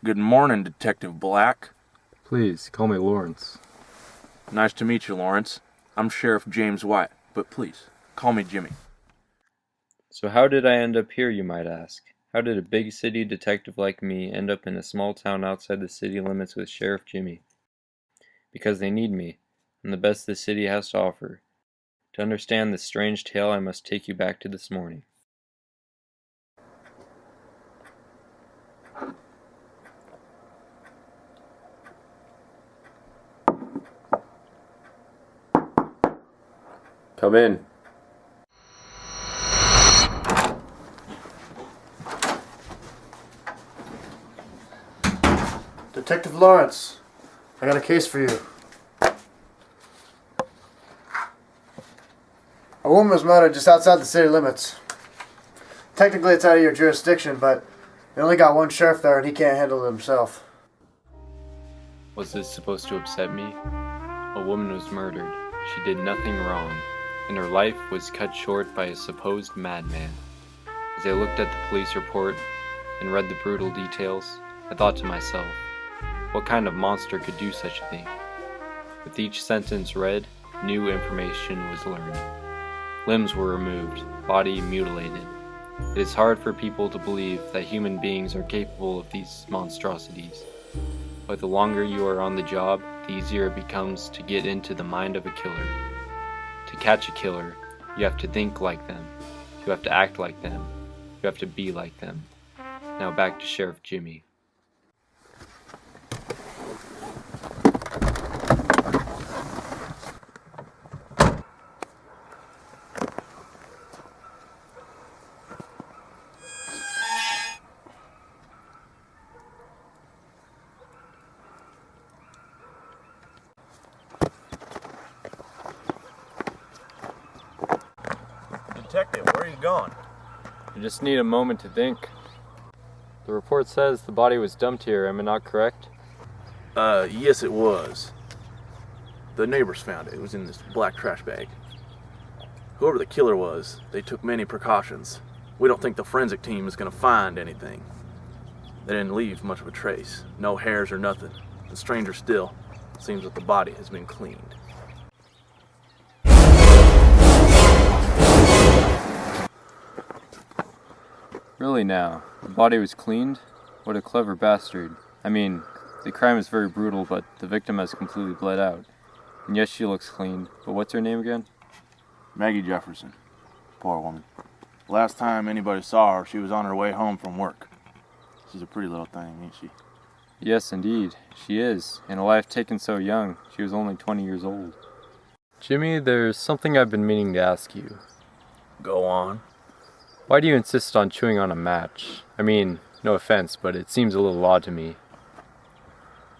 Good morning, Detective Black. Please, call me Laurence. Nice to meet you, Laurence. I'm Sheriff James White, but please, call me Jimmy. So how did I end up here, you might ask? How did a big city detective like me end up in a small town outside the city limits with Sheriff Jimmy? Because they need me. I'm the best the city has to offer. To understand this strange tale, I must take you back to this morning. Come in. Detective Laurence, I got a case for you. A woman was murdered just outside the city limits. Technically it's out of your jurisdiction, but they only got one sheriff there and he can't handle it himself. Was this supposed to upset me? A woman was murdered. She did nothing wrong, and her life was cut short by a supposed madman. As I looked at the police report and read the brutal details, I thought to myself, what kind of monster could do such a thing? With each sentence read, new information was learned. Limbs were removed, body mutilated. It is hard for people to believe that human beings are capable of these monstrosities. But the longer you are on the job, the easier it becomes to get into the mind of a killer. To catch a killer, you have to think like them. You have to act like them. You have to be like them. Now back to Sheriff Jimmy. Detective, where are you going? I just need a moment to think. The report says the body was dumped here, am I not correct? Yes it was. The neighbors found it. It was in this black trash bag. Whoever the killer was, they took many precautions. We don't think the forensic team is going to find anything. They didn't leave much of a trace. No hairs or nothing. And stranger still, it seems that the body has been cleaned. Really now? The body was cleaned? What a clever bastard. I mean, the crime is very brutal, but the victim has completely bled out. And yes, she looks clean, but what's her name again? Maggie Jefferson. Poor woman. Last time anybody saw her, she was on her way home from work. She's a pretty little thing, ain't she? Yes, indeed, she is. And a life taken so young, she was only 20 years old. Jimmy, there's something I've been meaning to ask you. Go on. Why do you insist on chewing on a match? I mean, no offense, but it seems a little odd to me.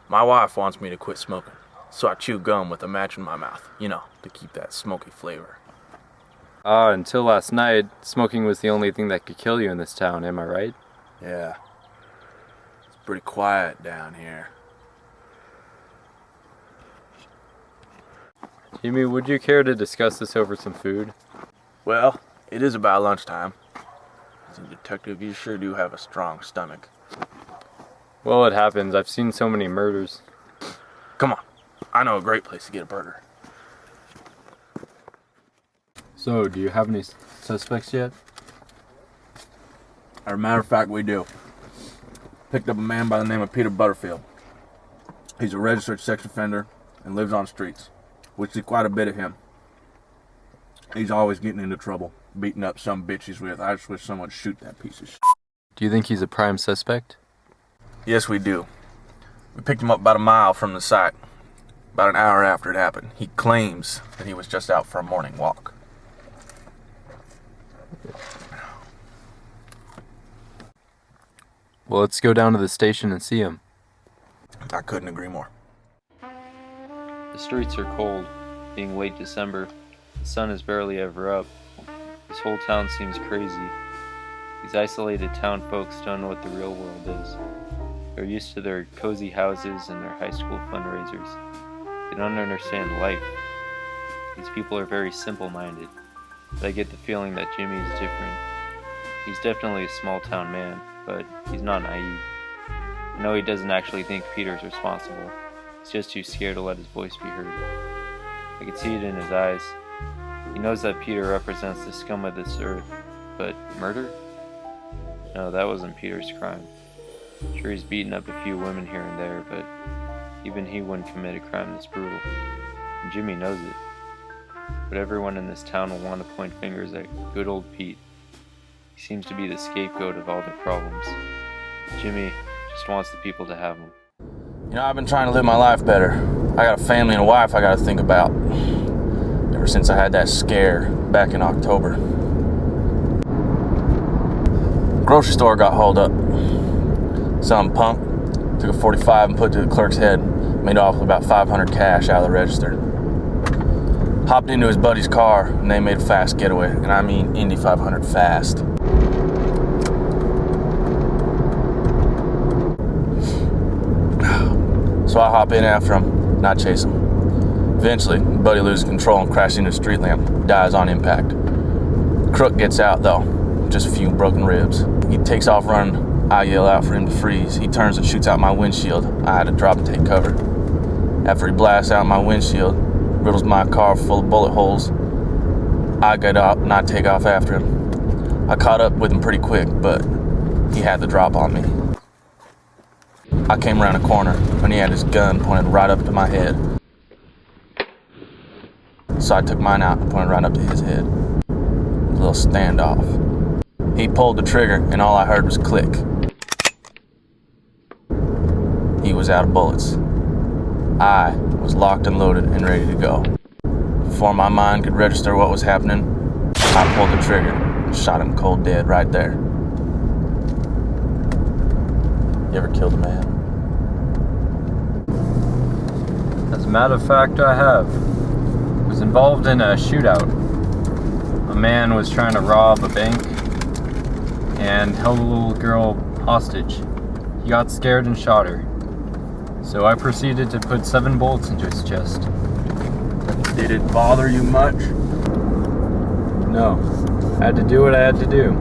My wife wants me to quit smoking, so I chew gum with a match in my mouth, to keep that smoky flavor. Until last night, smoking was the only thing that could kill you in this town, am I right? Yeah. It's pretty quiet down here. Jimmy, would you care to discuss this over some food? Well, it is about lunchtime. As a detective, you sure do have a strong stomach. Well, it happens. I've seen so many murders. Come on. I know a great place to get a burger. So, do you have any suspects yet? As a matter of fact, we do. Picked up a man by the name of Peter Butterfield. He's a registered sex offender and lives on streets. We see quite a bit of him. He's always getting into trouble, beating up some bitch he's with. I just wish someone would shoot that piece of shit. Do you think he's a prime suspect? Yes, we do. We picked him up about a mile from the site, about an hour after it happened. He claims that he was just out for a morning walk. Well, let's go down to the station and see him. I couldn't agree more. The streets are cold. Being late December, the sun is barely ever up. This whole town seems crazy. These isolated town folks don't know what the real world is. They're used to their cozy houses and their high school fundraisers. They don't understand life. These people are very simple-minded. But I get the feeling that Jimmy is different. He's definitely a small-town man, but he's not naive. I know he doesn't actually think Peter's responsible. He's just too scared to let his voice be heard. I can see it in his eyes. He knows that Peter represents the scum of this earth, but murder? No, that wasn't Peter's crime. Sure, he's beaten up a few women here and there, but even he wouldn't commit a crime this brutal. And Jimmy knows it. But everyone in this town will want to point fingers at good old Pete. He seems to be the scapegoat of all their problems. Jimmy just wants the people to have him. You know, I've been trying to live my life better. I got a family and a wife I got to think about. Ever since I had that scare back in October. Grocery store got hauled up. Some punk took a 45 and put it to the clerk's head. Made off with about 500 cash out of the register. Hopped into his buddy's car and they made a fast getaway. And I mean Indy 500 fast. So I hop in after him and I chase him. Eventually, buddy loses control and crashes into a street lamp. Dies on impact. Crook gets out though. Just a few broken ribs. He takes off running. I yell out for him to freeze. He turns and shoots out my windshield. I had to drop and take cover. After he blasts out my windshield, riddles my car full of bullet holes, I get out and I take off after him. I caught up with him pretty quick, but he had the drop on me. I came around a corner when he had his gun pointed right up to my head. So I took mine out and pointed right up to his head. A little standoff. He pulled the trigger and all I heard was click. He was out of bullets. I was locked and loaded and ready to go. Before my mind could register what was happening, I pulled the trigger and shot him cold dead right there. You ever killed a man? As a matter of fact, I have. I was involved in a shootout. A man was trying to rob a bank and held a little girl hostage. He got scared and shot her. So I proceeded to put 7 bullets into his chest. Did it bother you much? No. I had to do what I had to do.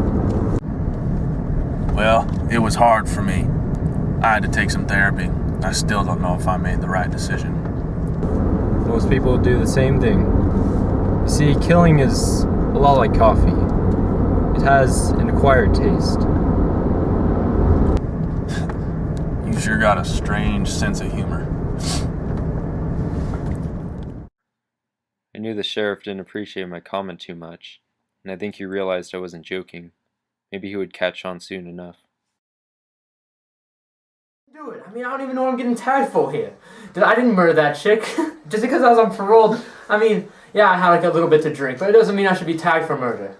Well, it was hard for me. I had to take some therapy. I still don't know if I made the right decision. Most people do the same thing. You see, killing is a lot like coffee. It has an acquired taste. You sure got a strange sense of humor. I knew the sheriff didn't appreciate my comment too much, and I think he realized I wasn't joking. Maybe he would catch on soon enough. Do it. I mean, I don't even know what I'm getting tagged for here. I didn't murder that chick. Just because I was on parole, I mean, yeah, I had like a little bit to drink, but it doesn't mean I should be tagged for murder.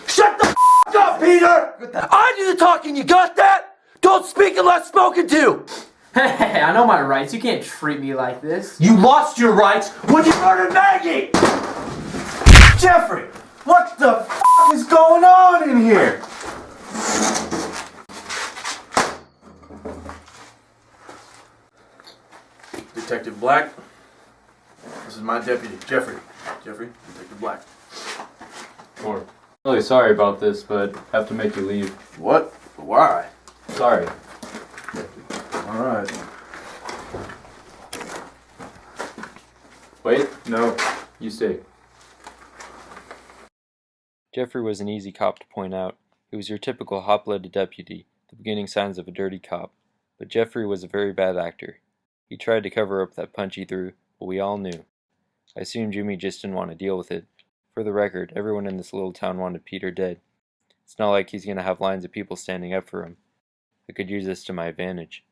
Shut the f*** up, Peter! I do the talking, you got that? Don't speak unless spoken to! Hey, I know my rights. You can't treat me like this. You lost your rights when you murdered Maggie! Jeffrey, what the f*** is going on in here? Detective Black, this is my deputy, Jeffery. Jeffrey, Detective Black. Sure. Really sorry about this, but I have to make you leave. What? Why? Sorry. Alright. Wait, no. You stay. Jeffrey was an easy cop to point out. He was your typical hop-blooded deputy, the beginning signs of a dirty cop. But Jeffrey was a very bad actor. He tried to cover up that punch he threw, but we all knew. I assumed Jimmy just didn't want to deal with it. For the record, everyone in this little town wanted Peter dead. It's not like he's going to have lines of people standing up for him. I could use this to my advantage.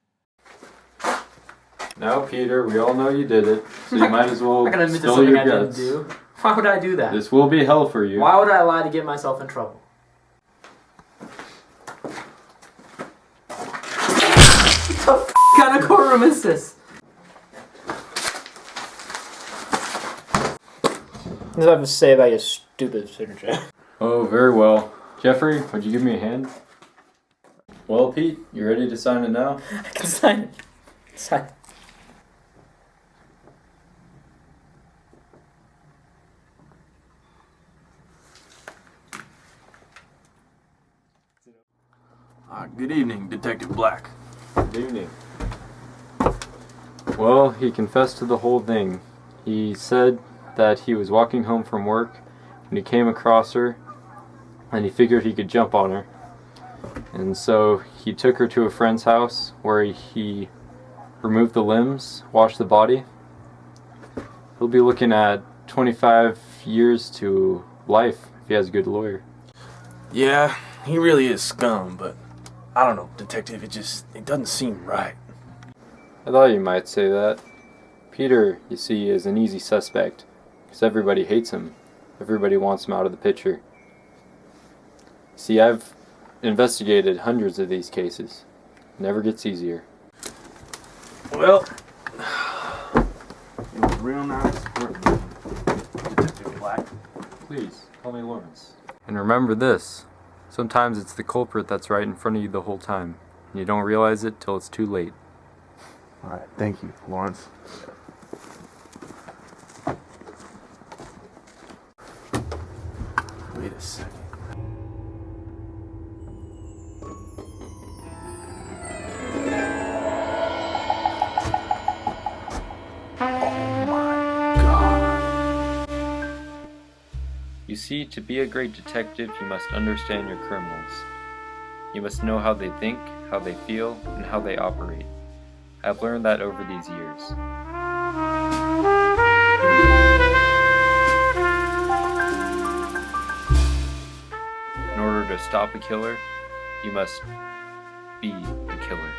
Now, Peter, we all know you did it, so you might as well I gotta admit to spill something your I didn't guts. do. Why would I do that? This will be hell for you. Why would I lie to get myself in trouble? What the kind of courtroom is this? What do I have to say about your stupid signature? Oh, very well. Jeffrey, would you give me a hand? Well, Pete, you ready to sign it now? I can sign it. Sign it. Good evening, Detective Black. Good evening. Well, he confessed to the whole thing. He said that he was walking home from work and he came across her and he figured he could jump on her. And so he took her to a friend's house where he removed the limbs, washed the body. He'll be looking at 25 years to life if he has a good lawyer. Yeah, he really is scum, but I don't know, Detective, it doesn't seem right. I thought you might say that. Peter, you see, is an easy suspect because everybody hates him. Everybody wants him out of the picture. See, I've investigated hundreds of these cases. It never gets easier. Well, it was real nice working with you, Detective Black. Please, call me Laurence. And remember this. Sometimes it's the culprit that's right in front of you the whole time, and you don't realize it till it's too late. All right, thank you, Laurence. Wait a second. You see, to be a great detective, you must understand your criminals. You must know how they think, how they feel, and how they operate. I've learned that over these years. In order to stop a killer, you must be the killer.